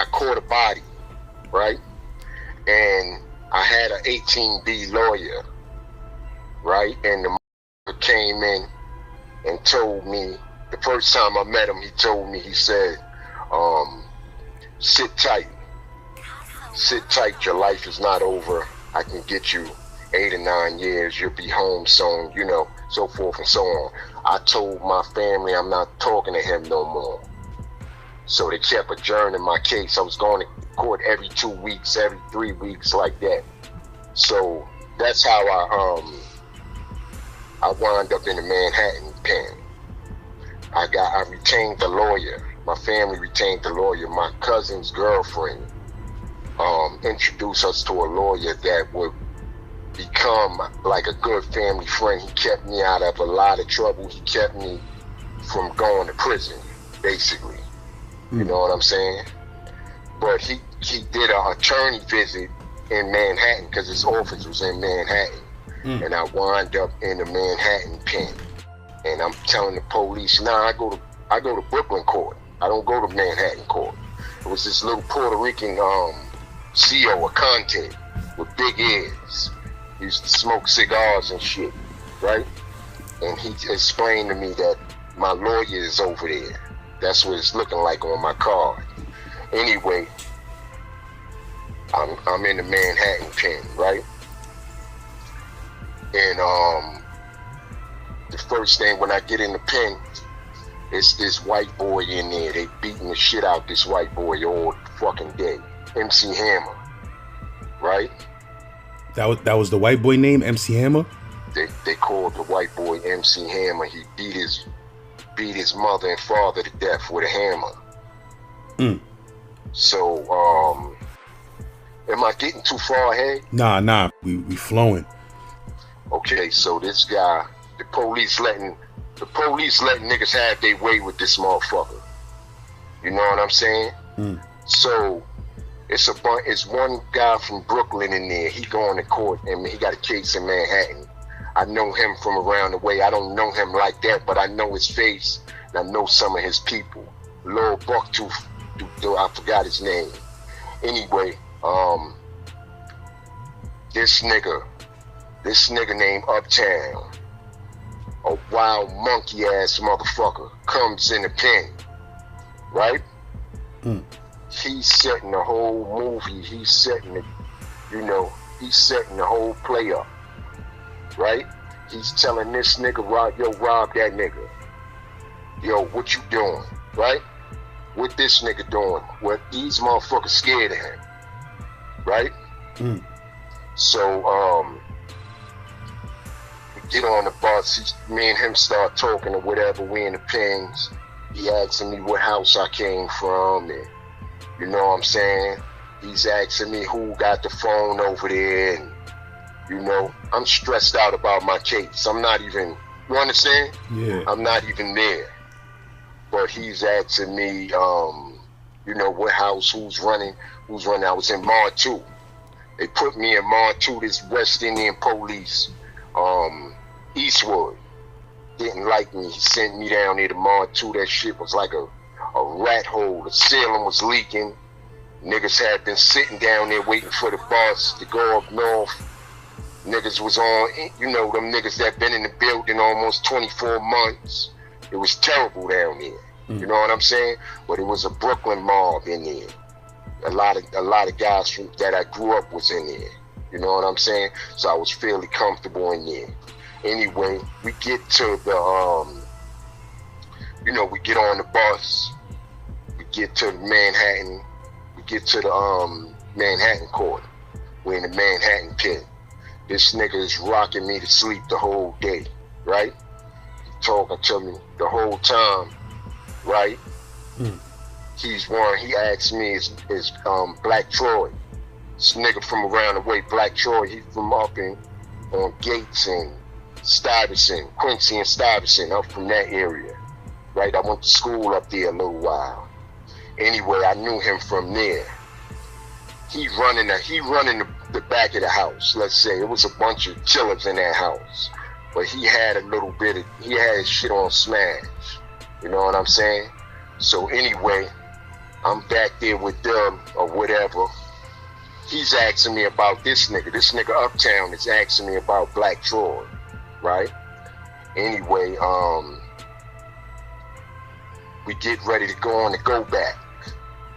I caught a body, right? And I had an 18B lawyer, right? And the came in and told me, the first time I met him, he told me, he said, sit tight, your life is not over. I can get you 8 or 9 years, you'll be home soon, you know, so forth and so on. I told my family I'm not talking to him no more. So they kept adjourning my case. I was going to court every 2 weeks, every 3 weeks, like that. So that's how I wound up in the Manhattan pen. I retained the lawyer. My family retained the lawyer. My cousin's girlfriend introduced us to a lawyer that would become like a good family friend. He kept me out of a lot of trouble. He kept me from going to prison, basically. You know what I'm saying? But he did an attorney visit in Manhattan because his office was in Manhattan. And I wound up in the Manhattan pen. And I'm telling the police, nah, I go to Brooklyn court. I don't go to Manhattan court. It was this little Puerto Rican CEO, a Conte, with big ears. He used to smoke cigars and shit, right? And he explained to me that my lawyer is over there. That's what it's looking like on my card. Anyway, I'm in the Manhattan pen, right? And the first thing when I get in the pen, it's this white boy in there. They beating the shit out this white boy all fucking day. MC Hammer, right? That was the white boy name, MC Hammer? They called the white boy MC Hammer. He beat his mother and father to death with a hammer. So, am I getting too far ahead? Nah, we flowing. Okay, so this guy, the police letting niggas have their way with this motherfucker. You know what I'm saying? So it's one guy from Brooklyn in there. He going to court and he got a case in Manhattan. I know him from around the way. I don't know him like that, but I know his face and I know some of his people. Lil Bucktooth, I forgot his name. Anyway, this nigga named Uptown, a wild monkey ass motherfucker, comes in the pen, right? He's setting the whole movie. He's setting the whole play up, right? He's telling this nigga, rob that nigga. Yo, what you doing, right? What this nigga doing? What these motherfuckers scared of him, right? So, get on the bus, me and him start talking or whatever, we in the pens. He asking me what house I came from, and you know what I'm saying? He's asking me who got the phone over there, and you know, I'm stressed out about my case. I'm not even, you understand? Yeah. I'm not even there. But he's asking me, you know, what house, who's running. I was in Mar 2. They put me in Mar 2, this West Indian police, Eastwood. Didn't like me. He sent me down there to Mar 2. That shit was like a rat hole. The ceiling was leaking. Niggas had been sitting down there waiting for the bus to go up north. Niggas was on, you know, them niggas that been in the building almost 24 months. It was terrible down there. You know what I'm saying? But it was a Brooklyn mob in there. A lot of guys that I grew up was in there. You know what I'm saying? So I was fairly comfortable in there. Anyway, we get to the, you know, we get on the bus. We get to Manhattan. We get to the Manhattan court. We're in the Manhattan pen. This nigga is rocking me to sleep the whole day, right? He talking to me the whole time, right? He asked me, is Black Troy. This nigga from around the way, Black Troy, he from up on Gates and Stuyvesant, Quincy and Stuyvesant, up from that area, right? I went to school up there a little while. Anyway, I knew him from there. He running the back of the house. Let's say it was a bunch of chillers in that house, but he had his shit on smash. You know what I'm saying? So anyway, I'm back there with them or whatever. He's asking me about this nigga. This nigga Uptown is asking me about Black Troy, right? Anyway, we get ready to go on the go back.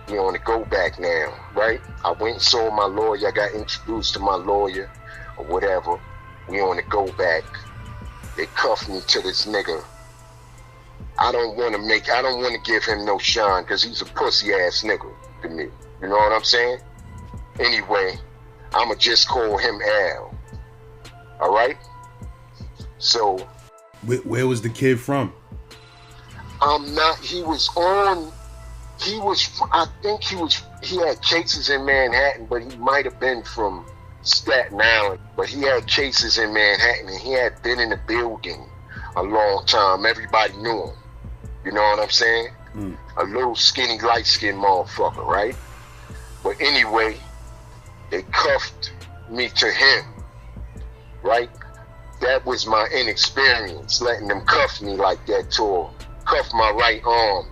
We on the go back now, right? I went and saw my lawyer. I got introduced to my lawyer or whatever. We on the go back. They cuffed me to this nigga. I don't want to give him no shine because he's a pussy ass nigga to me. You know what I'm saying? Anyway, I'ma just call him Al. All right? So. Where was the kid from? I think he had cases in Manhattan, but he might have been from Staten Island. But he had cases in Manhattan and he had been in the building a long time. Everybody knew him. You know what I'm saying? A little skinny, light-skinned motherfucker, right? But anyway, they cuffed me to him, right? That was my inexperience, letting them cuff me like that cuff my right arm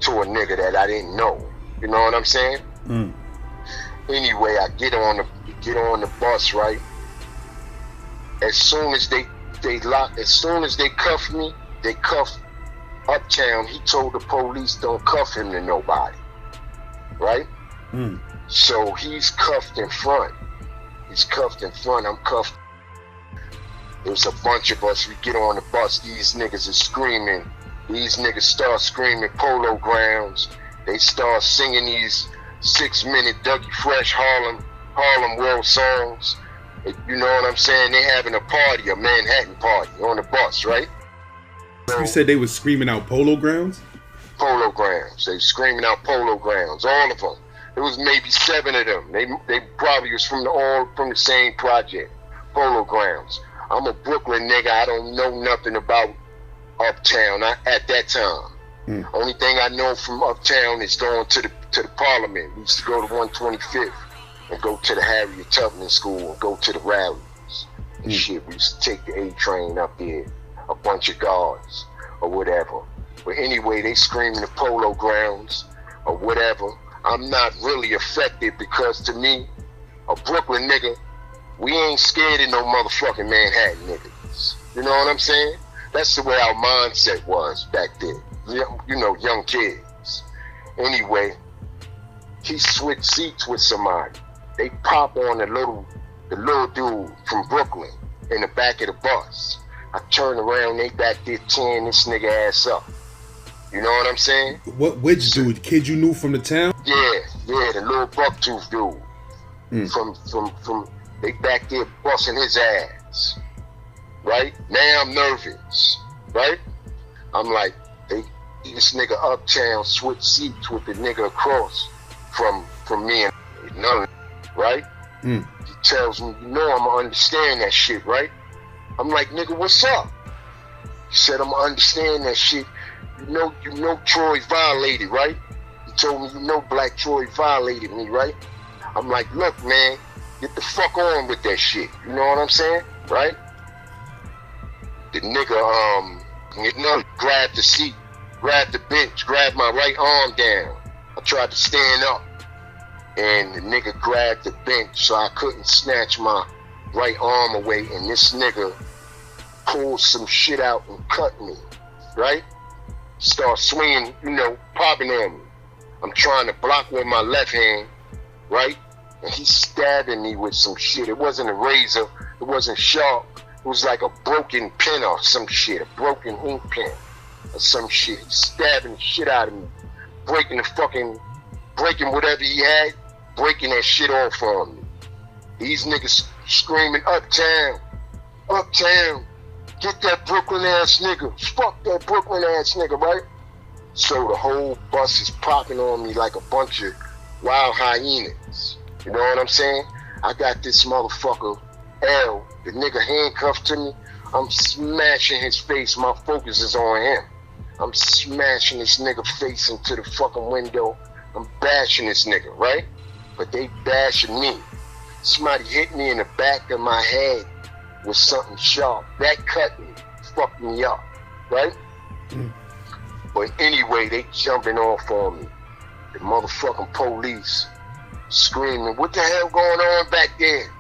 to a nigga that I didn't know. You know what I'm saying? Anyway, I get on the bus, right? As soon as they cuff me, they cuff Uptown. He told the police don't cuff him to nobody, right? So he's cuffed in front. I'm cuffed. There's a bunch of us. We get on the bus. These niggas are screaming. These niggas start screaming Polo Grounds. They start singing these 6-minute Dougie Fresh Harlem World songs. You know what I'm saying? They having a party, a Manhattan party on the bus, right? You said they was screaming out Polo Grounds? Polo Grounds. They screaming out Polo Grounds, all of them. There was maybe 7 of them. They probably was from the same project, Polo Grounds. I'm a Brooklyn nigga. I don't know nothing about Uptown at that time. Only thing I know from Uptown is going to the Parliament. We used to go to 125th and go to the Harriet Tubman School and go to the rallies and shit. We used to take the A train up there, a bunch of guards or whatever. But anyway, they screaming the Polo Grounds or whatever. I'm not really affected because to me, a Brooklyn nigga, we ain't scared of no motherfucking Manhattan niggas. You know what I'm saying? That's the way our mindset was back then. You know, young kids. Anyway, he switched seats with somebody. They pop on the little dude from Brooklyn in the back of the bus. I turn around, they back there tearing this nigga ass up. You know what I'm saying? Which dude? The kid you knew from the town? Yeah, the little bucktooth dude. From they back there busting his ass. Right? Now I'm nervous. Right? I'm like, this nigga Uptown switched seats with the nigga across from me and none, right? He tells me, you know I'ma understand that shit, right? I'm like, nigga, what's up? He said, I'ma understand that shit. You know Troy violated, right? He told me, you know Black Troy violated me, right? I'm like, look, man, get the fuck on with that shit. You know what I'm saying? Right? The nigga, grabbed the seat, grabbed the bench, grabbed my right arm down. I tried to stand up, and the nigga grabbed the bench so I couldn't snatch my right arm away, and this nigga pulled some shit out and cut me, right? Start swinging, popping on me. I'm trying to block with my left hand, right? And he's stabbing me with some shit. It wasn't a razor, it wasn't sharp. It was like a broken pen or some shit, a broken ink pen or some shit. Stabbing the shit out of me, breaking whatever he had, breaking that shit off on me. These niggas screaming, Uptown, Uptown, get that Brooklyn ass nigga, fuck that Brooklyn ass nigga, right? So the whole bus is popping on me like a bunch of wild hyenas. You know what I'm saying? I got this motherfucker, L, the nigga handcuffed to me. I'm smashing his face. My focus is on him. I'm smashing this nigga face into the fucking window. I'm bashing this nigga, right? But they bashing me. Somebody hit me in the back of my head with something sharp. That cut me, fucked me up, right? But anyway, they jumping off on me. the motherfucking police screaming, "What the hell going on back there?"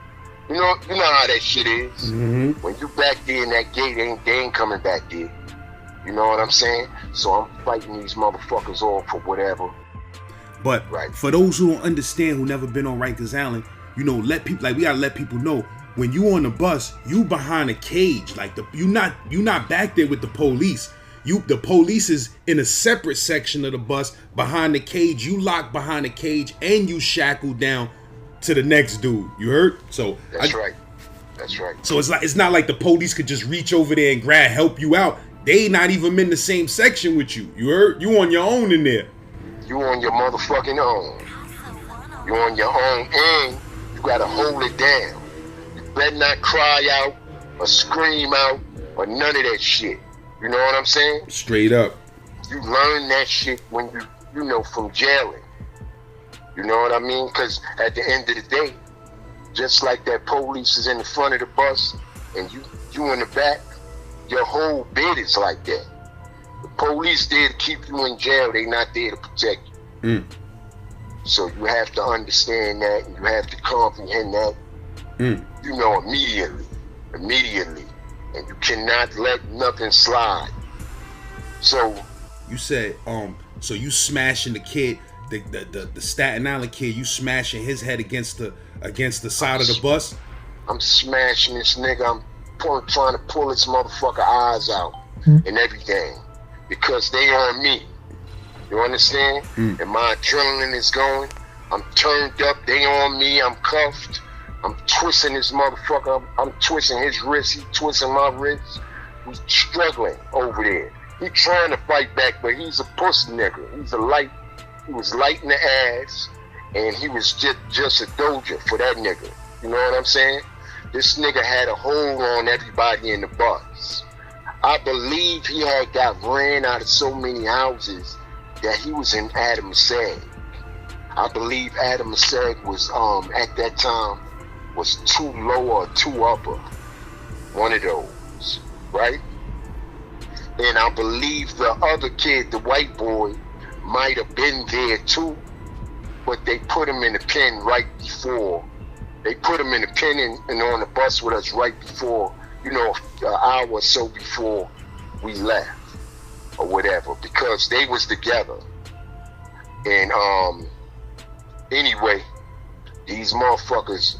You know how that shit is. Mm-hmm. When you back there in that gate, they ain't coming back there. You know what I'm saying? So I'm fighting these motherfuckers off for whatever. But for those who don't understand, who never been on Rikers Island, we gotta let people know, when you on the bus, you behind a cage. Like you not back there with the police. The police is in a separate section of the bus behind the cage. You locked behind the cage and you shackled down to the next dude. You heard? So That's right. So it's not like the police could just reach over there and help you out. They not even in the same section with you. You heard? You on your own in there. You on your motherfucking own. You on your own, and you gotta hold it down. You better not cry out or scream out or none of that shit. You know what I'm saying? Straight up. You learn that shit when you know, from jailing. You know what I mean? Because at the end of the day, just like that police is in the front of the bus and you in the back, your whole bid is like that. The police there to keep you in jail. They not there to protect you. So you have to understand that, and you have to comprehend that, you know, immediately. And you cannot let nothing slide. So you said, so you smashing the kid, the Staten Island kid, you smashing his head against the side of the bus? I'm smashing this nigga. I'm trying to pull his motherfucker eyes out and everything, because they on me. You understand? And my adrenaline is going. I'm turned up. They on me. I'm cuffed. I'm twisting this motherfucker. I'm twisting his wrist. He twisting my wrist. He's struggling over there. He trying to fight back, but he's a pussy nigga. He was light in the ass, and he was just a doja for that nigga. You know what I'm saying? This nigga had a hold on everybody in the bus. I believe he had got ran out of so many houses that he was in Adam Sag. I believe Adam Sag was at that time was too low or too upper. One of those, right? And I believe the other kid, the white boy, might have been there too, but they put him in the pen right before. They put him in the pen and on the bus with us right before, you know, an hour or so before we left or whatever, because they was together. And anyway, these motherfuckers,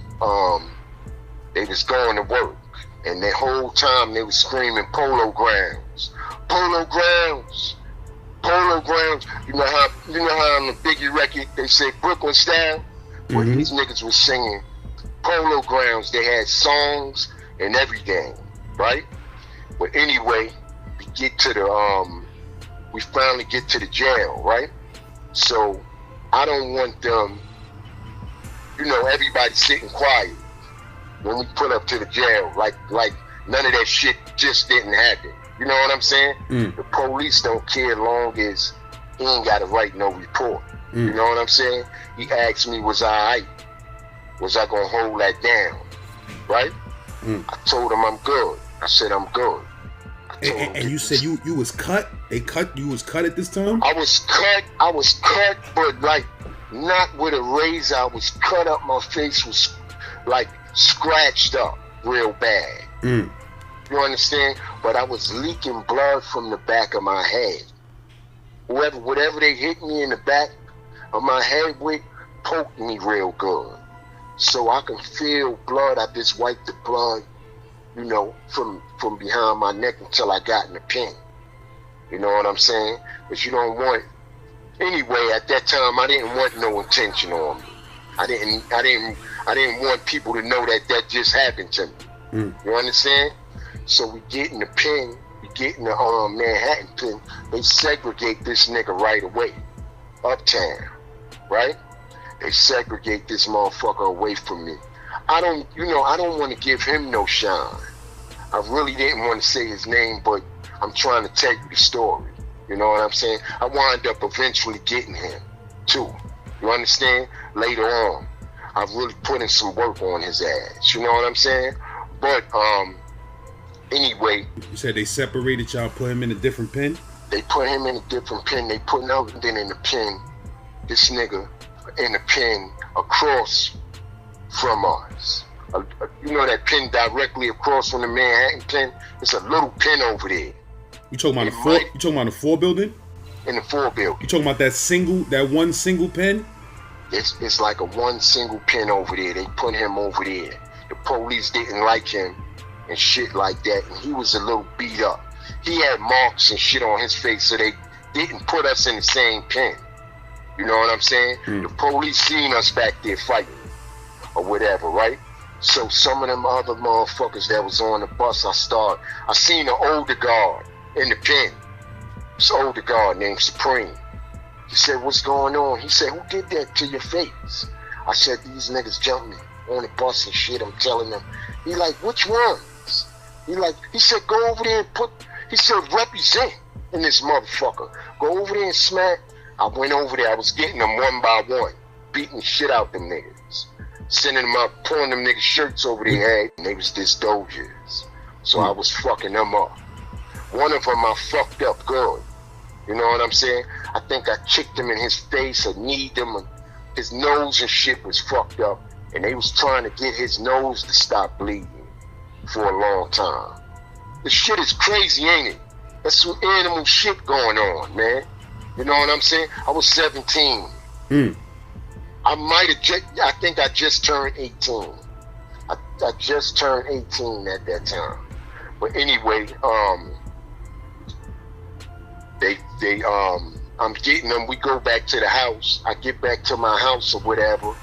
they was going to work, and the whole time they was screaming Polo Grounds, Polo Grounds, Polo Grounds. You know how on the Biggie record they said Brooklyn style? Well, these niggas was singing Polo Grounds. They had songs and everything, right? But anyway, we finally get to the jail, right? So I don't want them, you know, everybody sitting quiet when we pull up to the jail, like none of that shit just didn't happen. You know what I'm saying? The police don't care long as he ain't got to write no report. You know what I'm saying? He asked me, was I alright? Was I gonna hold that down? Right? I told him I'm good. I said I'm good. And you said you was cut? You was cut at this time? I was cut, but like not with a razor. I was cut up. My face was like scratched up real bad. You understand? But I was leaking blood from the back of my head. Whatever they hit me in the back of my head with, poked me real good. So I can feel blood. I just wiped the blood, you know, from behind my neck until I got in the pen. You know what I'm saying? But you don't want. Anyway, at that time, I didn't want no attention on me. I didn't want people to know that just happened to me. You understand? So we get in the pen, we get in the Manhattan pen. They segregate this nigga right away, uptown, right? They segregate this motherfucker away from me. I don't want to give him no shine. I really didn't want to say his name, but I'm trying to tell you the story. You know what I'm saying? I wound up eventually getting him, too. You understand? Later on, I really put in some work on his ass. You know what I'm saying? But, anyway. You said they separated y'all, put him in a different pen? They put him in a different pen. They put Elton in the pen this nigga in the pen across from us. You know that pen directly across from the Manhattan pen? It's a little pen over there. You talking about the 4 building? In the 4 building. You talking about that one single pen? It's like a one single pen over there. They put him over there. The police didn't like him and shit like that. And he was a little beat up. He had marks and shit on his face, so they didn't put us in the same pen. You know what I'm saying? The police seen us back there fighting or whatever, right? So some of them other motherfuckers that was on the bus, I seen an older guard in the pen. This older guard named Supreme. He said, what's going on? He said, who did that to your face? I said, these niggas jumped me on the bus and shit. I'm telling them. He like, which ones? He said, go over there and he said, represent in this motherfucker. Go over there and smack. I went over there. I was getting them one by one, beating shit out them niggas. Sending them out, pulling them niggas' shirts over their head, and they was just Doges. So I was fucking them up. One of them I fucked up good. You know what I'm saying? I think I kicked him in his face or kneed him. And his nose and shit was fucked up. And they was trying to get his nose to stop bleeding for a long time. This shit is crazy, ain't it? That's some animal shit going on, man. You know what I'm saying? I was 17. I think I just turned 18. I just turned 18 at that time. But anyway, I'm getting them. We go back to the house. I get back to my house or whatever.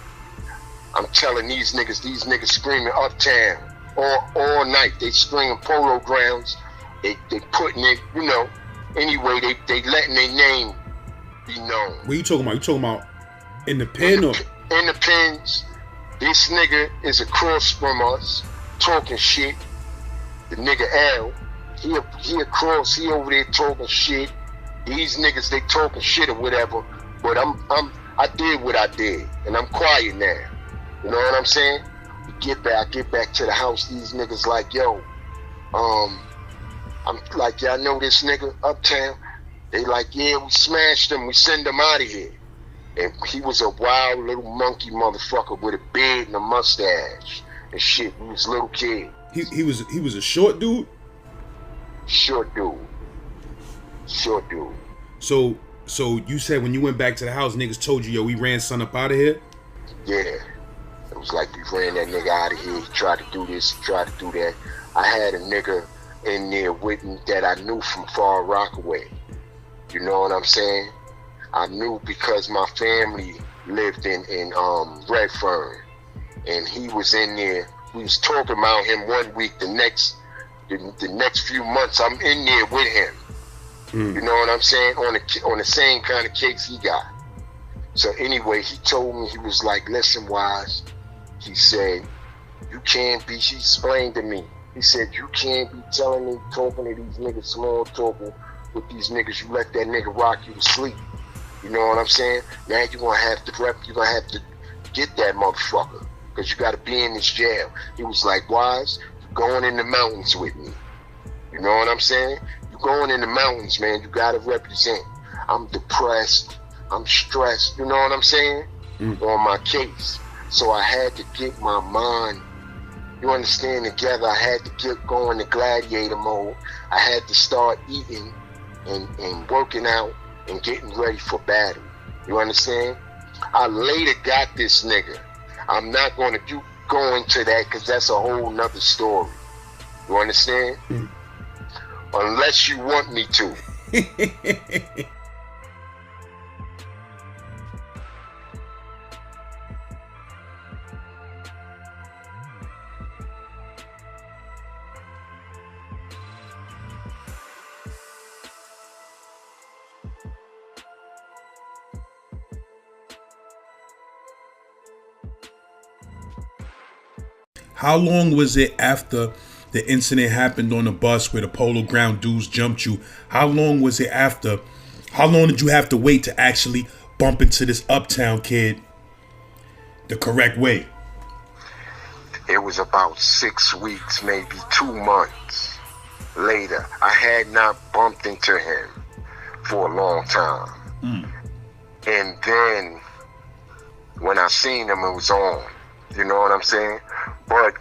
I'm telling these niggas screaming uptown all night. They screaming Polo Grounds. They putting it, you know. Anyway, they letting their name be known. What you talking about? You talking about in the pen or? In the pens. This nigga is across from us talking shit. The nigga L, he across, he over there talking shit. These niggas, they talking shit or whatever. But I did what I did, and I'm quiet now. You know what I'm saying? I get back to the house. These niggas like, yo, I'm like, y'all know this nigga uptown? They like, yeah, we smashed him. We send him out of here. And he was a wild little monkey motherfucker with a beard and a mustache and shit. He was a little kid. He was a short dude? Short dude. So you said when you went back to the house, niggas told you, yo, we ran son up out of here? Yeah. It was like we ran that nigga out of here. He tried to do this, he tried to do that. I had a nigga in there with me that I knew from Far Rockaway. You know what I'm saying? I knew because my family lived in Redfern, and he was in there. We was talking about him one week. The next few months, I'm in there with him. You know what I'm saying? On the same kind of case he got. So anyway, he told me, he was like, listen, Wise. He said, you can't be. He explained to me. He said, you can't be telling me, talking to these niggas, small talking with these niggas. You let that nigga rock you to sleep. You know what I'm saying? Now you're gonna have to get that motherfucker, because you gotta be in this jail. He was like, Wise, you're going in the mountains with me. You know what I'm saying? You're going in the mountains, man. You gotta represent. I'm depressed. I'm stressed. You know what I'm saying? On my case. So I had to get my mind, you understand, together. I had to get going to gladiator mode. I had to start eating and working out and getting ready for battle. You understand? I later got this nigga. I'm not going to go into that because that's a whole nother story. You understand? Unless you want me to. How long was it after the incident happened on the bus where the Polo Ground dudes jumped you? How long was it after? How long did you have to wait to actually bump into this uptown kid the correct way? It was about 6 weeks, maybe 2 months later. I had not bumped into him for a long time. And then when I seen them, it was on. You know what I'm saying? But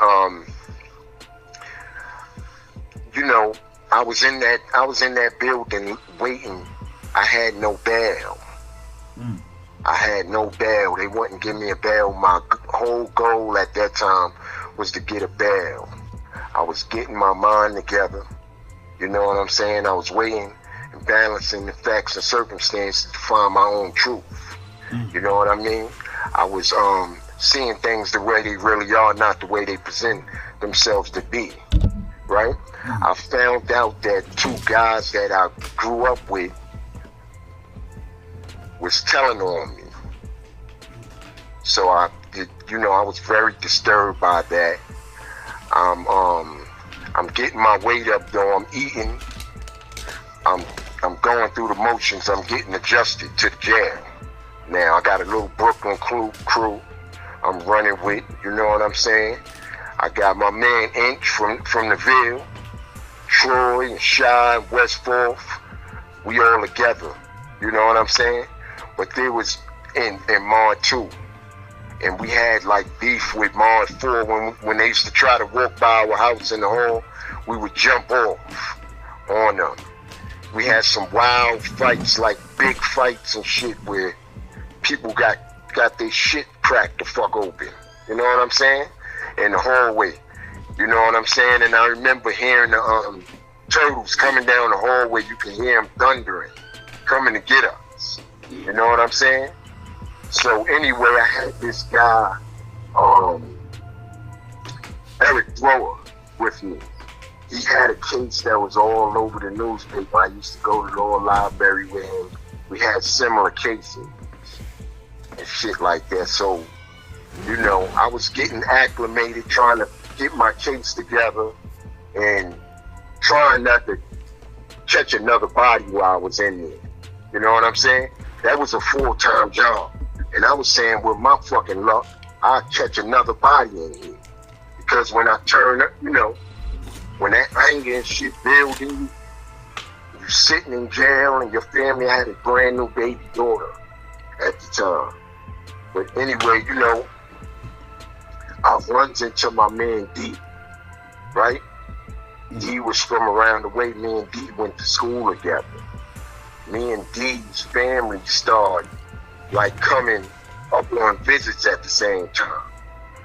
you know, I was in that building waiting. I had no bail. I had no bail. They wouldn't give me a bail. My whole goal at that time was to get a bail. I was getting my mind together. You know what I'm saying? I was waiting and balancing the facts and circumstances to find my own truth. You know what I mean? I was seeing things the way they really are, not the way they present themselves to be. Right? I found out that two guys that I grew up with was telling on me. So I was very disturbed by that. I'm getting my weight up though. I'm eating. I'm going through the motions. I'm getting adjusted to the jail. Now I got a little Brooklyn crew I'm running with. You know what I'm saying? I got my man Inch from the Ville, Troy and Shy and West Fourth. We all together. You know what I'm saying? But there was in Mod 2. And we had like beef with Mod 4 when they used to try to walk by our house in the hall. We would jump off on them. We had some wild fights, like big fights and shit, where people got their shit cracked the fuck open. You know what I'm saying? In the hallway. You know what I'm saying? And I remember hearing the turtles coming down the hallway. You can hear them thundering, coming to get us. You know what I'm saying? So anyway, I had this guy, Eric Thrower, with me. He had a case that was all over the newspaper. I used to go to the law library with him. We had similar cases and shit like that. So, you know, I was getting acclimated, trying to get my case together and trying not to catch another body while I was in there. You know what I'm saying? That was a full-time job. And I was saying, with my fucking luck, I'll catch another body in here. Because when I turn up, you know, when that anger and shit builds in you, you sitting in jail and your family had a brand new baby daughter at the time. But anyway, you know, I runs into my man D, right? D was from around the way. Me and D went to school together. Me and D's family started like coming up on visits at the same time.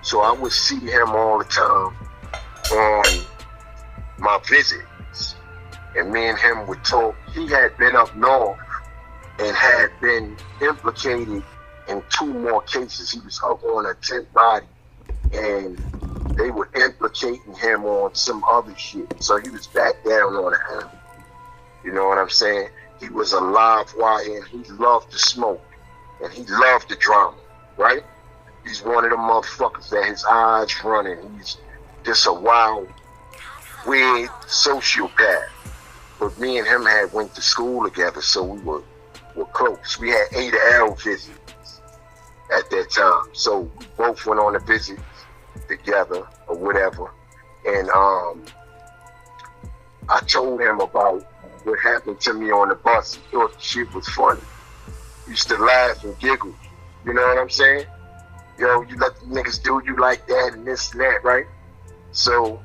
So I would see him all the time on my visits. And me and him would talk. He had been up north and had been implicated in 2 more cases. He was up on a 10th body and they were implicating him on some other shit. So he was back down on the alley. You know what I'm saying? He was a live wire and he loved to smoke. And he loved the drama, right? He's one of them motherfuckers that his eyes running. He's just a wild, weird sociopath. But me and him had went to school together, so we were close. We had A to L visits at that time. So we both went on a visit together or whatever. And I told him about what happened to me on the bus. He thought the shit was funny. Used to laugh and giggle. You know what I'm saying? Yo, you let the niggas do you like that and this and that, right? So,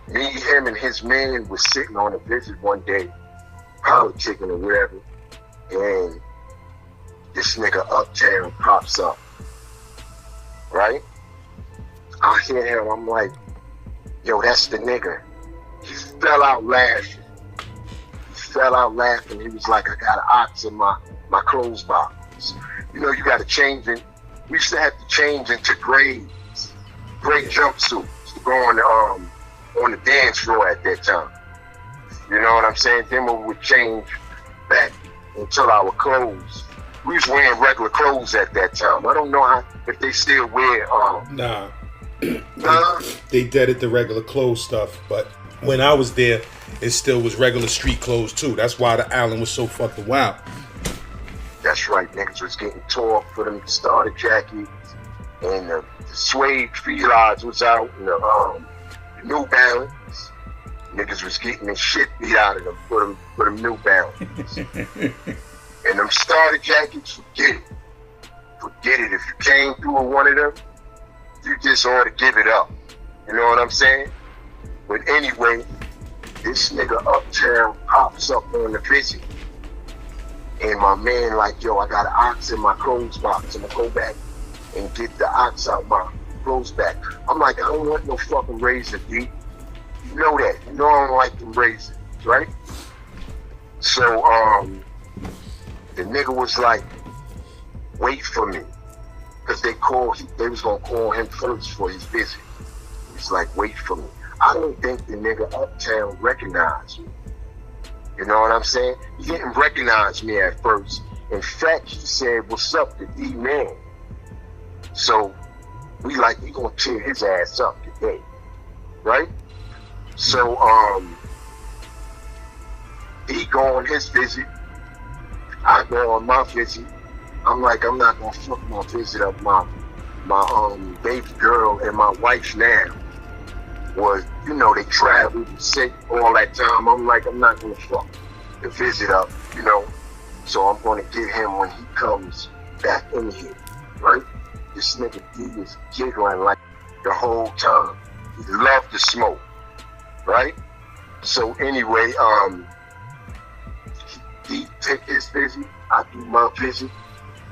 me, him, and his man was sitting on a visit one day, politicking or whatever, and this nigga Uptown pops up, right? I hear him, I'm like, yo, that's the nigga. He fell out laughing. He was like, I got an ox in my clothes box. You know, you got to change it. We used to have to change into gray jumpsuits to go on the dance floor at that time. You know what I'm saying? Then we would change back until our clothes. We was wearing regular clothes at that time. I don't know if they still wear. Nah. They deaded the regular clothes stuff, but when I was there, it still was regular street clothes too. That's why the island was so fucking wild. That's right, niggas was getting tore up for them starter jackets, and the suede felines was out, and the New Balance. Niggas was getting the shit beat out of them for them New Balance. And them starter jackets, forget it. Forget it. If you came through with one of them, you just ought to give it up. You know what I'm saying? But anyway, this nigga uptown pops up on the visit. And my man like, yo, I got an ox in my clothes box. I'm gonna go back and get the ox out my clothes back. I'm like, I don't want no fucking razor, D. You know that. You know I don't like them razors, right? So, the nigga was like, wait for me. Because they was gonna call him first for his visit. He's like, wait for me. I don't think the nigga uptown recognized me. You know what I'm saying? He didn't recognize me at first. In fact, he said, what's up, the D-man? So, we gonna tear his ass up today. Right? So, he go on his visit. I go on my visit. I'm like, I'm not gonna fuck my visit up. My baby girl and my wife now was, you know, they traveled and sick all that time. I'm like, I'm not gonna fuck the visit up, you know. So I'm gonna get him when he comes back in here, right? This nigga D was giggling like the whole time. He loved to smoke, right? So anyway, he take his visit, I do my visit,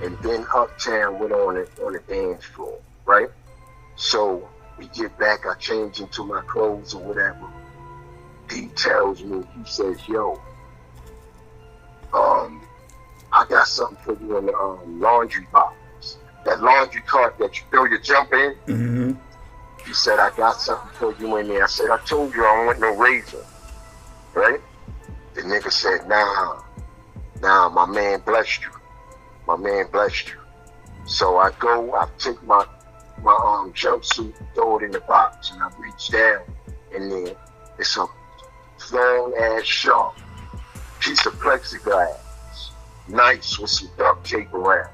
and then uptown went on the dance floor, right? So we get back, I change into my clothes or whatever. D tells me, he says, yo, I got something for you in the laundry box. That laundry cart that you throw your jump in. Mm-hmm. He said, I got something for you in there. I said, I told you I don't want no razor, right? The nigga said, nah, my man blessed you. My man blessed you. So I take my jumpsuit, throw it in the box, and I reach down, and then it's a long ass sharp piece of plexiglass, nice with some duct tape around.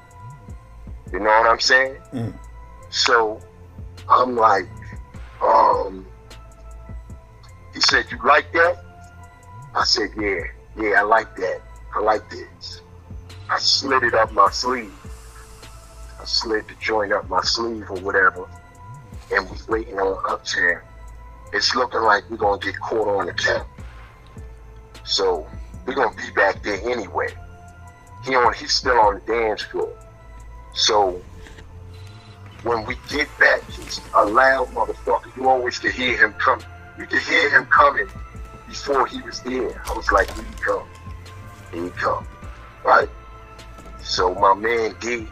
You know what I'm saying? Mm. So I'm like, he said, you like that? I said, yeah, I like that. I like this. I slid it up my sleeve. I slid the joint up my sleeve or whatever, and we waiting on uptown. It's looking like we're gonna get caught on the camera. So we're gonna be back there anyway. He's still on the dance floor. So when we get back, he's a loud motherfucker. You always could hear him coming. You could hear him coming before he was there. I was like, here he come. Here he come. Right? So my man D,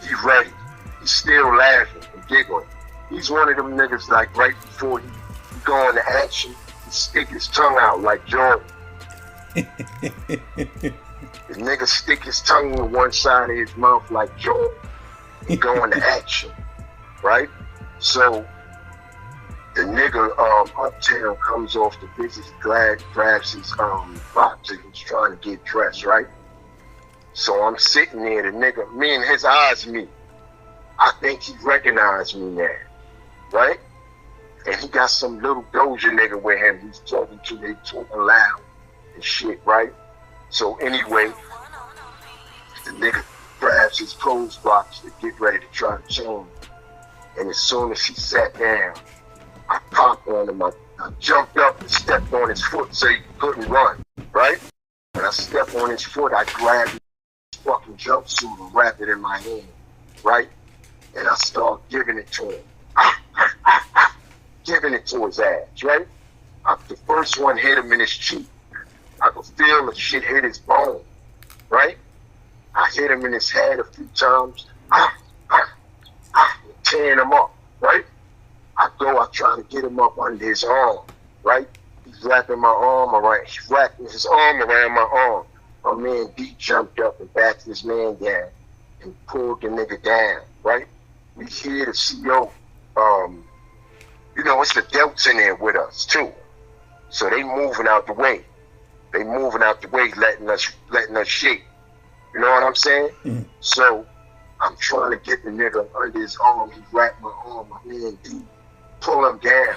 he's ready. He's still laughing and giggling. He's one of them niggas like right before he go into action, he stick his tongue out like Jordan. The nigga stick his tongue on one side of his mouth like Jordan. He go into action, right? So the nigga uptown comes off the visit, grabs his box and he's trying to get dressed, right? So I'm sitting there, the nigga, me and his eyes meet. I think he recognized me now, right? And he got some little Doja nigga with him he's talking to, they talking loud and shit, right? So anyway, the nigga grabs his clothes box to get ready to try to change. And as soon as he sat down, I popped on him. I jumped up and stepped on his foot so he couldn't run, right? When I stepped on his foot, I grabbed his fucking jumpsuit and wrapped it in my hand, right? And I start giving it to him. Giving it to his ass, right? The first one hit him in his cheek. I could feel the shit hit his bone, right? I hit him in his head a few times, tearing him up, right? I try to get him up under his arm, right? He's wrapping my arm around, he's wrapping his arm around my arm. My man D jumped up and backed his man down and pulled the nigga down, right? We hear the CO, you know, it's the Delts in there with us too. So they moving out the way. They moving out the way, letting us shake. You know what I'm saying? Mm. So I'm trying to get the nigga under his arm. He wrapped my arm, my man D, pull him down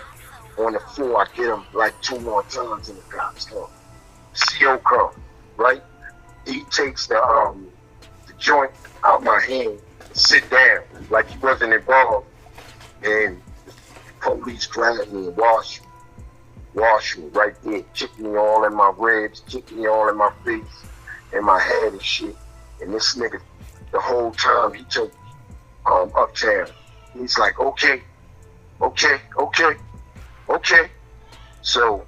on the floor. I get him like 2 more times and the cops come. CO come, right? he takes the joint out my hand, sit down, like he wasn't involved, and the police grabbed me and washed me right there, kicked me all in my ribs, kicked me all in my face, and my head and shit. And this nigga, the whole time he took uptown, he's like, okay. So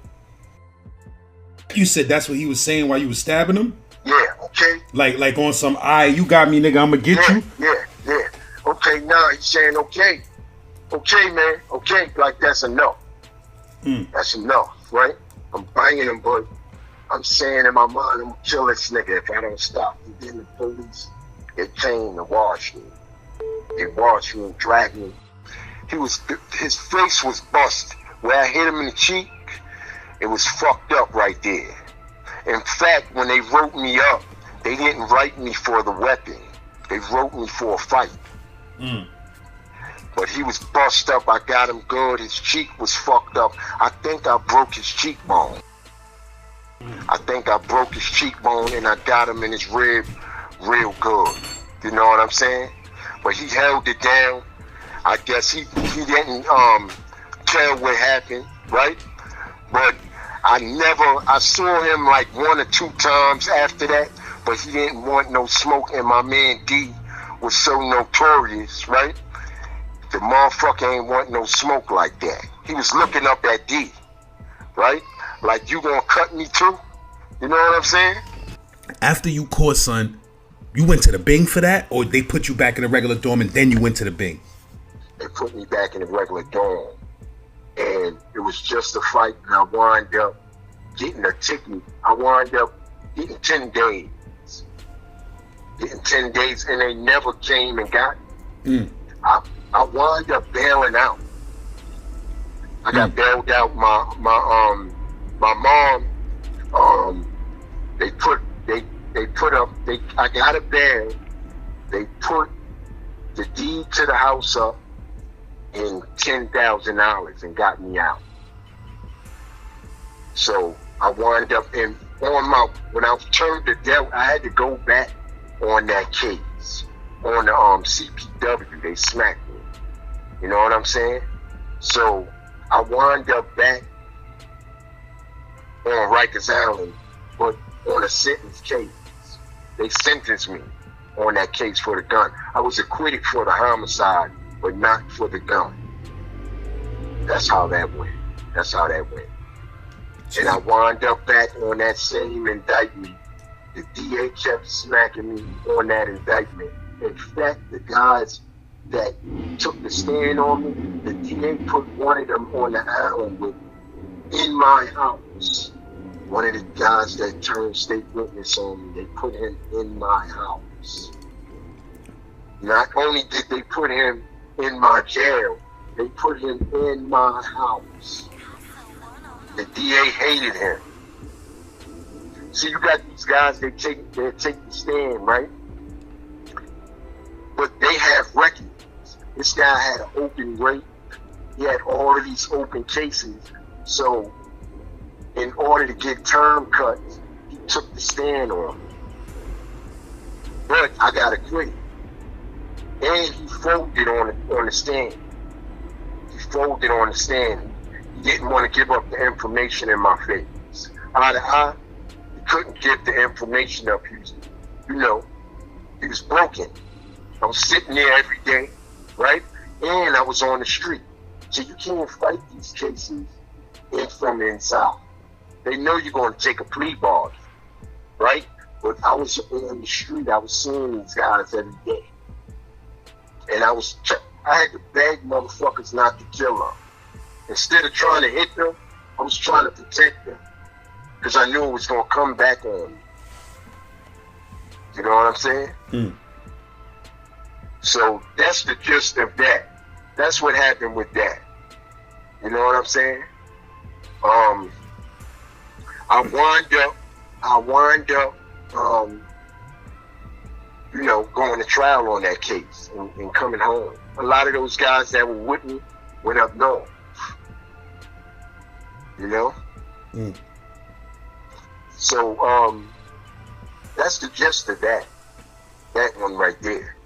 you said that's what he was saying while you was stabbing him? Yeah, okay. Like on some, you got me, nigga, I'ma get you? Yeah. Okay, now he's saying, okay, man, okay, like that's enough. That's enough, right? I'm banging him, but I'm saying in my mind, I'm gonna kill this nigga if I don't stop. And then the police, they came to wash me. They washed me and dragged me. His face was busted. Where I hit him in the cheek, it was fucked up right there. In fact, when they wrote me up, they didn't write me for the weapon. They wrote me for a fight. But he was bust up. I got him good. His cheek was fucked up. I think I broke his cheekbone. And I got him in his rib real good. You know what I'm saying? But he held it down. I guess he didn't tell what happened, right? But I saw him like 1 or 2 times after that, but he didn't want no smoke, and my man D was so notorious, right? The motherfucker ain't want no smoke like that. He was looking up at D, right? Like, you gonna cut me too? You know what I'm saying? After you caught son, you went to the Bing for that, or they put you back in the regular dorm and then you went to the Bing? They put me back in the regular dorm. And it was just a fight, and I wound up getting a ticket. I wound up getting 10 days. And they never came and got me. I wound up bailing out. I got bailed out. My mom, I got a bail. They put the deed to the house up in $10,000 and got me out. So I wound up when I turned the devil, I had to go back on that case. On the CPW, they smacked me. You know what I'm saying? So I wound up back on Rikers Island, but on a sentence case. They sentenced me on that case for the gun. I was acquitted for the homicide, but not for the gun. That's how that went. And I wound up back on that same indictment. The DA kept smacking me on that indictment. In fact, the guys that took the stand on me, the DA put one of them on the island in my house. One of the guys that turned state witness on me, they put him in my house. Not only did they put him in my jail, they put him in my house. The DA hated him. See, you got these guys, they take the stand, right? But they have records. This guy had an open rape. He had all of these open cases. So, in order to get term cuts, he took the stand on me. But I got acquitted. And he folded on the stand. He didn't want to give up the information in my face. Eye to eye, he couldn't give the information up. He was broken. I was sitting there every day, right? And I was on the street. So you can't fight these cases from inside. They know you're going to take a plea bargain, right? But I was on the street. I was seeing these guys every day. And I had to beg motherfuckers not to kill them. Instead of trying to hit them, I was trying to protect them. Because I knew it was going to come back on me. You know what I'm saying? So that's the gist of that. That's what happened with that. You know what I'm saying? I wind up going to trial on that case and coming home. A lot of those guys that were with me went up north. You know? So, That's the gist of that. That one right there.